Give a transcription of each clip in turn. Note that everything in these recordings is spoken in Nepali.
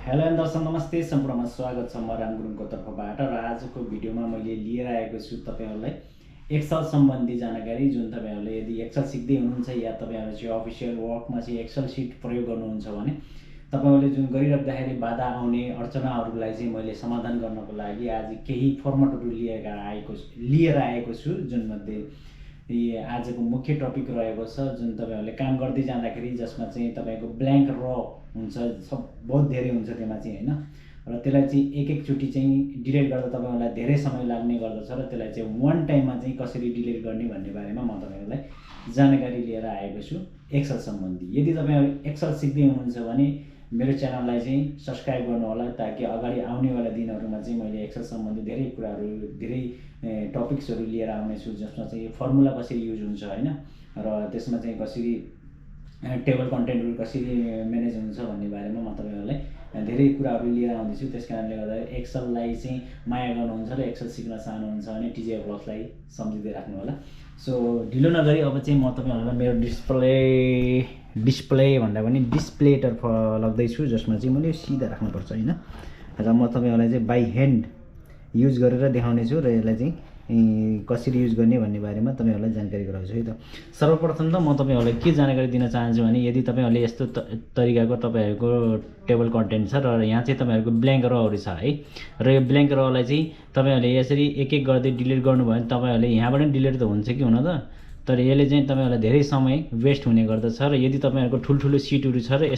हेलो एन्ड दर्शक नमस्ते, सम्पूर्णमा स्वागत छ म राम गुरुङको तर्फबाट। र आजको भिडियोमा मैले लिएर आएको छु तपाईहरुलाई एक्सेल सम्बन्धी जानकारी। जुन तपाईहरुले यदि एक्सेल सिक्दै हुनुहुन्छ या तपाईहरु चाहिँ अफिसियल वर्कमा चाहिँ एक्सेल सिट प्रयोग गर्नुहुन्छ भने तपाईहरुले जुन गरिराख्दाखेरि बाधा आउने अडचनाहरुलाई चाहिँ मैले समाधान गर्नको लागि आज केही फर्मेटहरु लिएर आएको छु। जुन मध्ये आजको मुख्य टपिक रहेको छ, जुन तपाईहरुले काम गर्दै जाँदाखेरि जसमा चाहिँ तपाईको ब्ल्याङ्क र हुन्छ, सब बहुत धेरै हुन्छ त्यसमा चाहिँ हैन। र त्यसलाई चाहिँ एक चोटी चाहिँ डिलिट गर्दा तपाईहरुलाई धेरै समय लाग्ने गर्दछ र त्यसलाई चाहिँ वान टाइममा चाहिँ कसरी डिलिट गर्ने भन्ने बारेमा म तपाईहरुलाई जानकारी लिएर आएको छु एक्सेल सम्बन्धी। यदि तपाईहरु एक्सेल सिक्दै हुनुहुन्छ भने मेरो च्यानललाई चाहिँ सब्स्क्राइब गर्नु होला, ताकि अगाडि आउनेवाला दिनहरुमा चाहिँ मैले एक्सेल सम्बन्धी धेरै कुराहरु, धेरै टपिक्सहरु लिएर आउने छु, जसमा चाहिँ फर्मुला कसरी युज हुन्छ हैन, र त्यसमा चाहिँ कसरी टेबल कन्टेन्टहरु कसरी म्यानेज हुन्छ भन्ने बारेमा म तपाईहरुलाई धेरै कुराहरु लिएर आउँदै छु। त्यसकारणले गर्दा एक्सेललाई चाहिँ माया गर्नुहुन्छ र एक्सेल सिक्न चाहनुहुन्छ भने टिजिआई प्लसलाई सम्झिदै राख्नु होला। सो ढिलो नगरी अब चाहिँ म तपाईहरुलाई मेरो डिस्प्ले भन्दा पनि डिस्प्लेतर्फ लग्दैछु, जसमा चाहिँ मैले सिधा राख्नुपर्छ हैन। र म तपाईहरुलाई चाहिँ बाइ ह्यान्ड युज गरेर देखाउने छु र यसलाई चाहिँ कसरी युज गर्ने भन्ने बारेमा तपाईहरुलाई जानकारी गराउँछु है त। सर्वप्रथम त म तपाईहरुलाई के जानकारी दिन चाहन्छु भने यदि तपाईहरुले यस्तो तरिकाको तपाईहरुको टेबल कन्टेन्ट छ र यहाँ चाहिँ तपाईहरुको ब्ल्याङ्क रोहरु छ है, र यो ब्ल्याङ्क रोलाई चाहिँ तपाईहरुले यसरी एक एक गर्दै डिलिट गर्नुभयो भने तपाईहरुले यहाँबाट डिलिट त हुन्छ कि हुन त, तर यसले चाहिँ तपाईहरुलाई धेरै समय वेस्ट हुने गर्दछ। र यदि तपाईहरुको ठुलठुलो सिटहरु छ र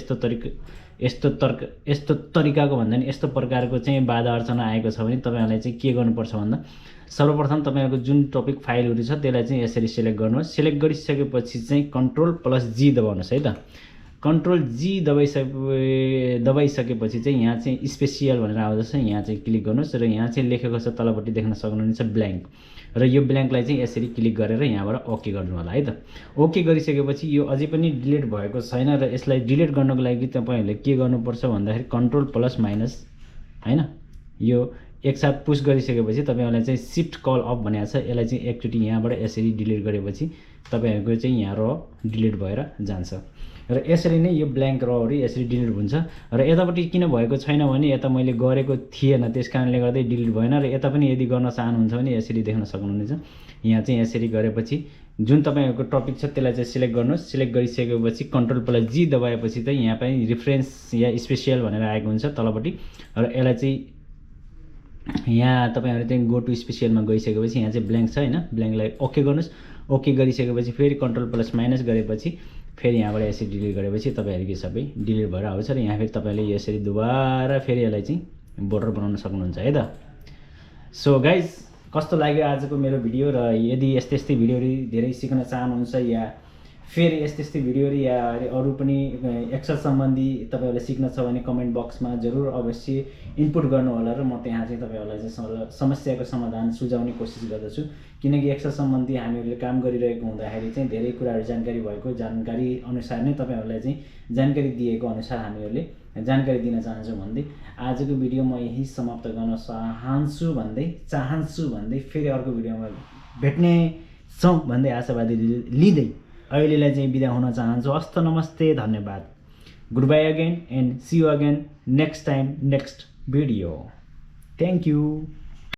यस्तो तरिकाको भन्दा नि यस्तो प्रकारको चाहिँ बाधा अडचना आएको छ भने तपाईहरुले चाहिँ के गर्नुपर्छ भन्दा सर्वप्रथम तपाईहरुको जुन टपिक फाइलहरु छ त्यसलाई चाहिँ यसरी सिलेक्ट गर्नुहोस्। सिलेक्ट गरिसकेपछि चाहिँ कन्ट्रोल+G दबाउनुहोस् है त। कन्ट्रोल+G दबाइसकेपछि चाहिँ यहाँ चाहिँ स्पेसियल भनेर आउँदछ, यहाँ चाहिँ क्लिक गर्नुहोस् र यहाँ चाहिँ लेखेको छ तलपट्टि देख्न सक्नुहुनेछ ब्ल्याङ्क, र यो ब्ल्याङ्कलाई चाहिँ यसरी क्लिक गरेर यहाँबाट ओके गर्नु होला है त। ओके गरिसकेपछि यो अझै पनि डिलिट भएको छैन र यसलाई डिलिट गर्नको लागि तपाईहरुले के गर्नुपर्छ भन्दाखेरि कन्ट्रोल+- हैन, यो एकसाथ पुश गरिसकेपछि तपाईहरुलाई चाहिँ शिफ्ट कल अप भनेको छ, यसलाई चाहिँ एकचोटी यहाँबाट यसरी डिलिट गरेपछि तपाईहरुको चाहिँ यहाँ र डिलिट भएर जान्छ। र यसरी नै यो ब्ल्याङ्क रोहरु यसरी डिलिट हुन्छ। र यतापट्टि किन भएको छैन भने यता मैले गरेको थिएन, त्यसकारणले गर्दै डिलिट भएन। र यता पनि यदि गर्न चाहनुहुन्छ भने यसरी देख्न सक्नुहुनेछ, यहाँ चाहिँ यसरी गरेपछि जुन तपाईहरुको टपिक छ त्यसलाई चाहिँ सिलेक्ट गर्नुहोस्। सिलेक्ट गरिसकेपछि कन्ट्रोल+G दबाएपछि चाहिँ यहाँ पनि रेफरेन्स या स्पेसियल भनेर आएको हुन्छ तलपट्टि, र यसलाई चाहिँ यहाँ तपाईहरु चाहिँ गो टु स्पेसियलमा गइसकेपछि यहाँ चाहिँ ब्ल्याङ्क छ हैन, ब्ल्याङ्कलाई ओके गर्नुहोस्। ओके गरिसकेपछि फेरि कन्ट्रोल+- गरेपछि फेरि यहाँबाट यसरी डिलिट गरेपछि तपाईहरुको सबै डिलिट भएर आउँछ। र यहाँ फेरि तपाईले यसरी दुबारा फेरि यसलाई चाहिँ बोर्डर बनाउन सक्नुहुन्छ है त। सो गाइज, कस्तो लाग्यो आजको मेरो भिडियो? र यदि यस्तै भिडियोहरु धेरै सिक्न चाहनुहुन्छ या फेरि यस्तै भिडियोहरु या अरु पनि एक्सेल सम्बन्धी तपाईहरुले सिक्न छ भने कमेन्ट बक्समा जरुर अवश्य इनपुट गर्नु होला, र म त्यहाँ चाहिँ तपाईहरुलाई चाहिँ समस्याको समाधान सुझाउने कोसिस गर्दछु। किनकि एक्सेल सम्बन्धी हामीहरुले काम गरिरहेको हुँदाखेरि चाहिँ धेरै कुराहरु जानकारी अनुसार नै तपाईहरुलाई चाहिँ जानकारी दिएको अनुसार हामीहरुले जानकारी दिन चाहन्छौँ भन्दै आजको भिडियो म यही समाप्त गर्न चाहन्छु भन्दै फेरि अर्को भिडियोमा भेट्ने छौं भन्दै आशावादी लिँदै अहिलेलाई चाहिँ बिदा हुन चाहन्छु। हस्त नमस्ते, धन्यवाद, good bye again and see you again next time, next video. Thank you.